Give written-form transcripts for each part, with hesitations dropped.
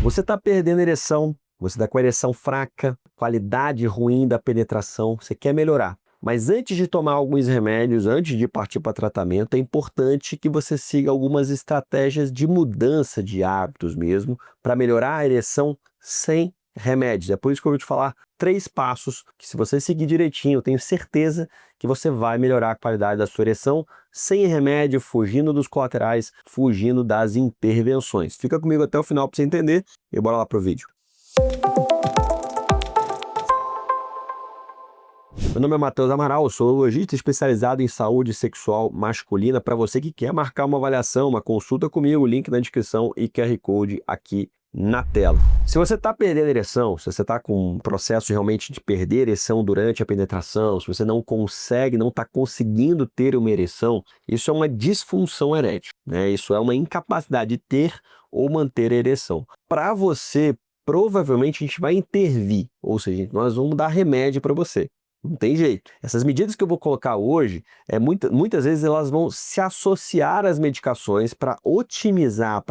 Você está perdendo ereção, você está com a ereção fraca, qualidade ruim da penetração, você quer melhorar. Mas antes de tomar alguns remédios, antes de partir para tratamento, é importante que você siga algumas estratégias de mudança de hábitos mesmo, para melhorar a ereção sem remédios. É por isso que eu vou te falar 3 passos que, se você seguir direitinho, eu tenho certeza que você vai melhorar a qualidade da sua ereção sem remédio, fugindo dos colaterais, fugindo das intervenções. Fica comigo até o final para você entender e bora lá pro vídeo. Meu nome é Matheus Amaral, eu sou urologista especializado em saúde sexual masculina. Para você que quer marcar uma avaliação, uma consulta comigo, link na descrição e QR Code aqui na tela. Se você está perdendo ereção, se você está com um processo realmente de perder ereção durante a penetração, se você não está conseguindo ter uma ereção, isso é uma disfunção erétil, né? Isso é uma incapacidade de ter ou manter a ereção. Para você, provavelmente a gente vai intervir, ou seja, nós vamos dar remédio para você. Não tem jeito. Essas medidas que eu vou colocar hoje, muitas vezes elas vão se associar às medicações para otimizar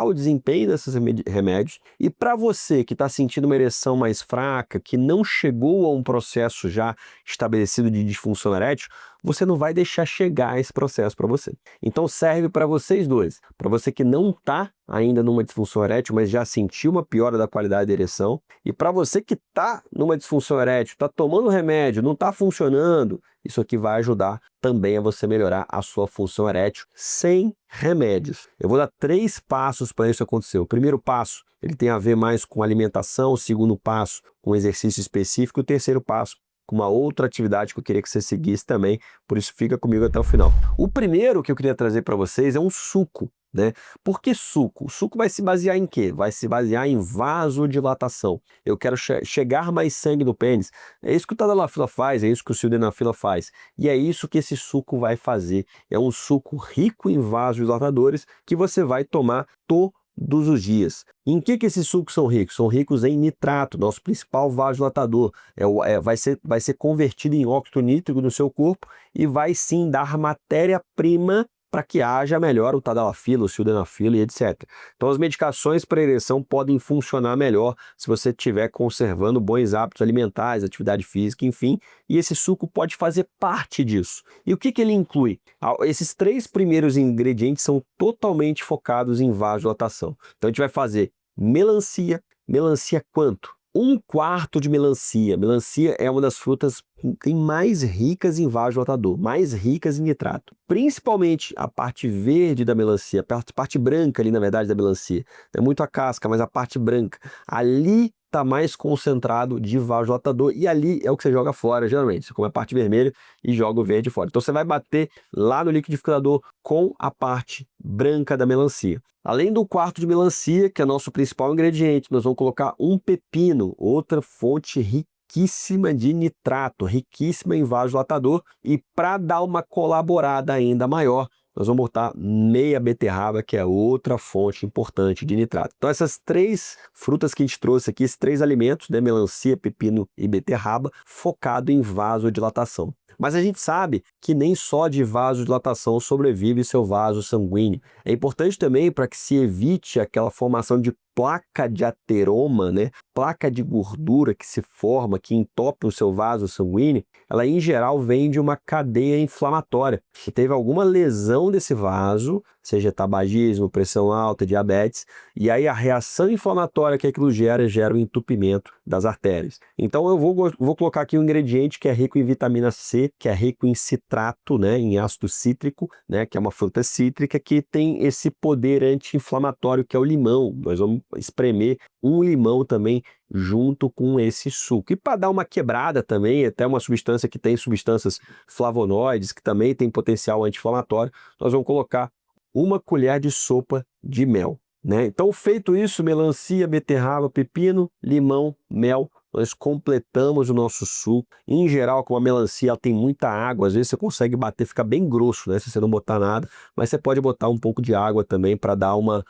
o desempenho desses remédios. E para você que está sentindo uma ereção mais fraca, que não chegou a um processo já estabelecido de disfunção erétil, você não vai deixar chegar esse processo para você. Então serve para vocês dois. Para você que não está ainda numa disfunção erétil, mas já sentiu uma piora da qualidade da ereção. E para você que está numa disfunção erétil, está tomando remédio, não está funcionando, isso aqui vai ajudar também a você melhorar a sua função erétil sem remédios. Eu vou dar 3 passos para isso acontecer. O primeiro passo, ele tem a ver mais com alimentação. O segundo passo, com exercício específico. O terceiro passo, com uma outra atividade que eu queria que você seguisse também, por isso fica comigo até o final. O primeiro que eu queria trazer para vocês é um suco, né? Por que suco? O suco vai se basear em quê? Vai se basear em vasodilatação. Eu quero chegar mais sangue no pênis. É isso que o tadalafila faz, é isso que o sildenafila faz. E é isso que esse suco vai fazer. É um suco rico em vasodilatadores que você vai tomar todos os dias. Em que esses sucos são ricos? São ricos em nitrato, nosso principal vasodilatador. Vai ser convertido em óxido nítrico no seu corpo e vai sim dar matéria-prima para que haja melhor o tadalafila, o sildenafila e etc. Então as medicações para ereção podem funcionar melhor se você estiver conservando bons hábitos alimentares, atividade física, enfim, e esse suco pode fazer parte disso. E o que ele inclui? Esses 3 primeiros ingredientes são totalmente focados em vasodilatação. Então a gente vai fazer melancia. Melancia quanto? 1/4 de melancia. Melancia é uma das frutas que mais ricas em vasodilatador, mais ricas em nitrato. Principalmente a parte verde da melancia, a parte branca ali, na verdade, da melancia. Não é muito a casca, mas a parte branca. Ali está mais concentrado de vasodilatador e ali é o que você joga fora, geralmente. Você come a parte vermelha e joga o verde fora. Então você vai bater lá no liquidificador com a parte branca da melancia. Além do 1/4 de melancia, que é nosso principal ingrediente, nós vamos colocar um pepino, outra fonte riquíssima de nitrato, riquíssima em vasodilatador, e para dar uma colaborada ainda maior, nós vamos botar meia beterraba, que é outra fonte importante de nitrato. Então essas 3 frutas que a gente trouxe aqui, esses 3 alimentos, né, melancia, pepino e beterraba, focado em vasodilatação. Mas a gente sabe que nem só de vasodilatação sobrevive seu vaso sanguíneo. É importante também para que se evite aquela formação de placa de ateroma, né? Placa de gordura que se forma, que entope o seu vaso sanguíneo, ela em geral vem de uma cadeia inflamatória. Se teve alguma lesão desse vaso, seja tabagismo, pressão alta, diabetes, e aí a reação inflamatória que aquilo gera o entupimento das artérias. Então eu vou colocar aqui um ingrediente que é rico em vitamina C, que é rico em citrato, né, em ácido cítrico, né, que é uma fruta cítrica que tem esse poder anti-inflamatório, que é o limão. Nós vamos espremer um limão também junto com esse suco. E para dar uma quebrada também, até uma substância que tem substâncias flavonoides, que também tem potencial anti-inflamatório, nós vamos colocar 1 colher de sopa de mel, né? Então, feito isso, melancia, beterraba, pepino, limão, mel, nós completamos o nosso suco. Em geral, como a melancia ela tem muita água, às vezes você consegue bater, fica bem grosso, né, se você não botar nada, mas você pode botar um pouco de água também para dar uma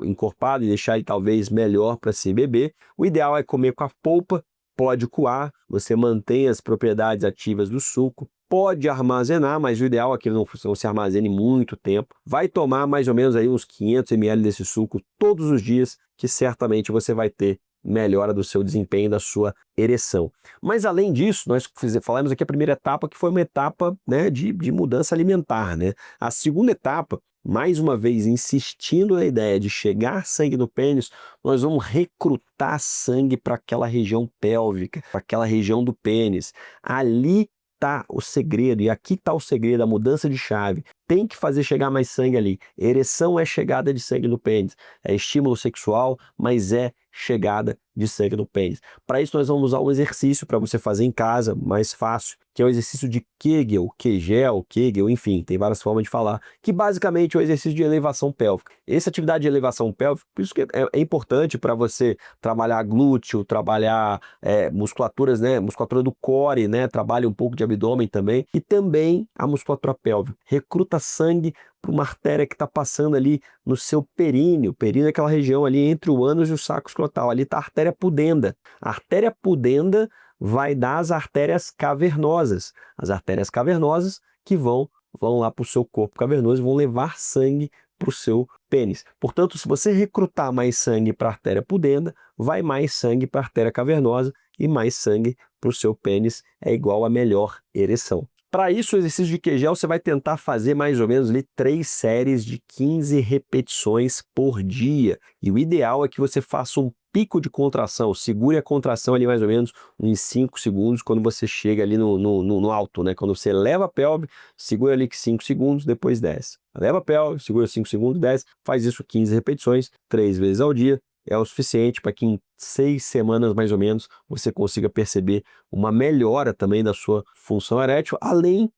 encorpada e deixar ele talvez melhor para se beber. O ideal é comer com a polpa, pode coar, você mantém as propriedades ativas do suco, pode armazenar, mas o ideal é que ele não se armazene muito tempo. Vai tomar mais ou menos aí uns 500 ml desse suco todos os dias, que certamente você vai ter melhora do seu desempenho, da sua ereção. Mas além disso, nós falamos aqui a primeira etapa, que foi uma etapa, né, de mudança alimentar, né? A segunda etapa, mais uma vez insistindo na ideia de chegar sangue no pênis, nós vamos recrutar sangue para aquela região pélvica, para aquela região do pênis. Ali está o segredo, e aqui está o segredo, a mudança de chave. Tem que fazer chegar mais sangue ali. Ereção é chegada de sangue no pênis. É estímulo sexual, mas é chegada de sangue no pênis. Para isso, nós vamos usar um exercício para você fazer em casa, mais fácil, que é o exercício de Kegel, Kegel, enfim, tem várias formas de falar, que basicamente é o exercício de elevação pélvica. Essa atividade de elevação pélvica, por isso que é importante para você trabalhar glúteo, trabalhar musculaturas, né, musculatura do core, né, trabalha um pouco de abdômen também, e também a musculatura pélvica. Recruta sangue para uma artéria que está passando ali no seu períneo. O períneo é aquela região ali entre o ânus e o saco escrotal. Ali está a artéria pudenda. A artéria pudenda vai dar as artérias cavernosas. As artérias cavernosas que vão lá para o seu corpo cavernoso e vão levar sangue para o seu pênis. Portanto, se você recrutar mais sangue para a artéria pudenda, vai mais sangue para a artéria cavernosa, e mais sangue para o seu pênis é igual a melhor ereção. Para isso, o exercício de Kegel, você vai tentar fazer mais ou menos ali 3 séries de 15 repetições por dia. E o ideal é que você faça um pico de contração, segure a contração ali mais ou menos uns 5 segundos quando você chega ali no alto, né? Quando você leva a pelve, segura ali 5 segundos, depois desce. Leva a pelve, segura 5 segundos, desce, faz isso 15 repetições, 3 vezes ao dia. É o suficiente para que em 6 semanas, mais ou menos, você consiga perceber uma melhora também da sua função erétil, além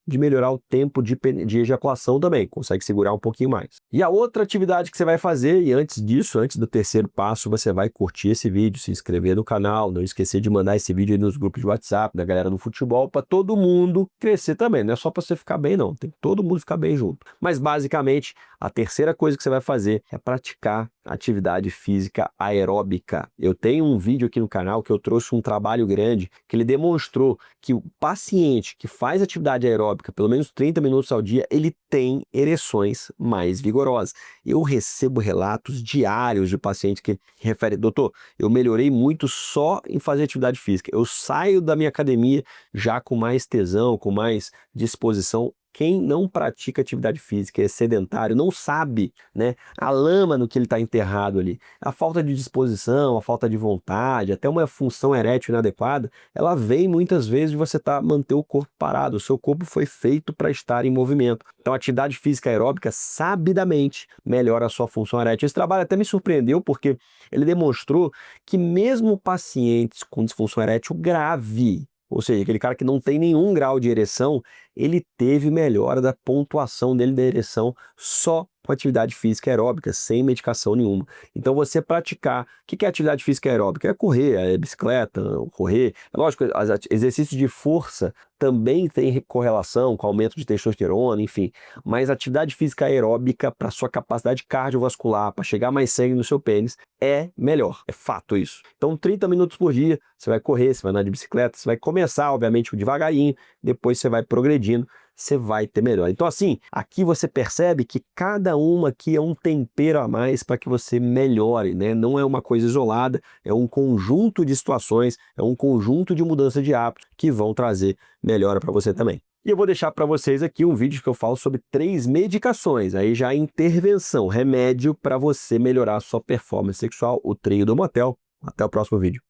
de melhorar o tempo de ejaculação também, consegue segurar um pouquinho mais. E a outra atividade que você vai fazer, e antes disso, antes do terceiro passo, você vai curtir esse vídeo, se inscrever no canal, não esquecer de mandar esse vídeo aí nos grupos de WhatsApp, da galera do futebol, para todo mundo crescer também, não é só para você ficar bem não, tem que todo mundo ficar bem junto. Mas basicamente, a terceira coisa que você vai fazer é praticar atividade física aeróbica. Eu tenho um vídeo aqui no canal que eu trouxe um trabalho grande que ele demonstrou que o paciente que faz atividade aeróbica pelo menos 30 minutos ao dia, ele tem ereções mais vigorosas. Eu recebo relatos diários de pacientes que referem: doutor, eu melhorei muito só em fazer atividade física. Eu saio da minha academia já com mais tesão, com mais disposição. Quem não pratica atividade física, é sedentário, não sabe, né, a lama no que ele está enterrado ali. A falta de disposição, a falta de vontade, até uma função erétil inadequada, ela vem muitas vezes de você manter o corpo parado. O seu corpo foi feito para estar em movimento. Então a atividade física aeróbica, sabidamente, melhora a sua função erétil. Esse trabalho até me surpreendeu porque ele demonstrou que mesmo pacientes com disfunção erétil grave, ou seja, aquele cara que não tem nenhum grau de ereção, ele teve melhora da pontuação dele da ereção só com atividade física aeróbica, sem medicação nenhuma. Então você praticar, o que é atividade física aeróbica? É correr, é bicicleta, correr. É lógico, exercícios de força também tem correlação com aumento de testosterona, enfim. Mas atividade física aeróbica para sua capacidade cardiovascular, para chegar mais sangue no seu pênis, é melhor. É fato isso. Então 30 minutos por dia, você vai correr, você vai andar de bicicleta, você vai começar, obviamente, devagarinho, depois você vai progredindo, você vai ter melhor. Então assim, aqui você percebe que cada uma aqui é um tempero a mais para que você melhore, né? Não é uma coisa isolada, é um conjunto de situações, é um conjunto de mudança de hábitos que vão trazer melhora para você também. E eu vou deixar para vocês aqui um vídeo que eu falo sobre 3 medicações, aí já intervenção, remédio para você melhorar a sua performance sexual, o trio do motel. Até o próximo vídeo.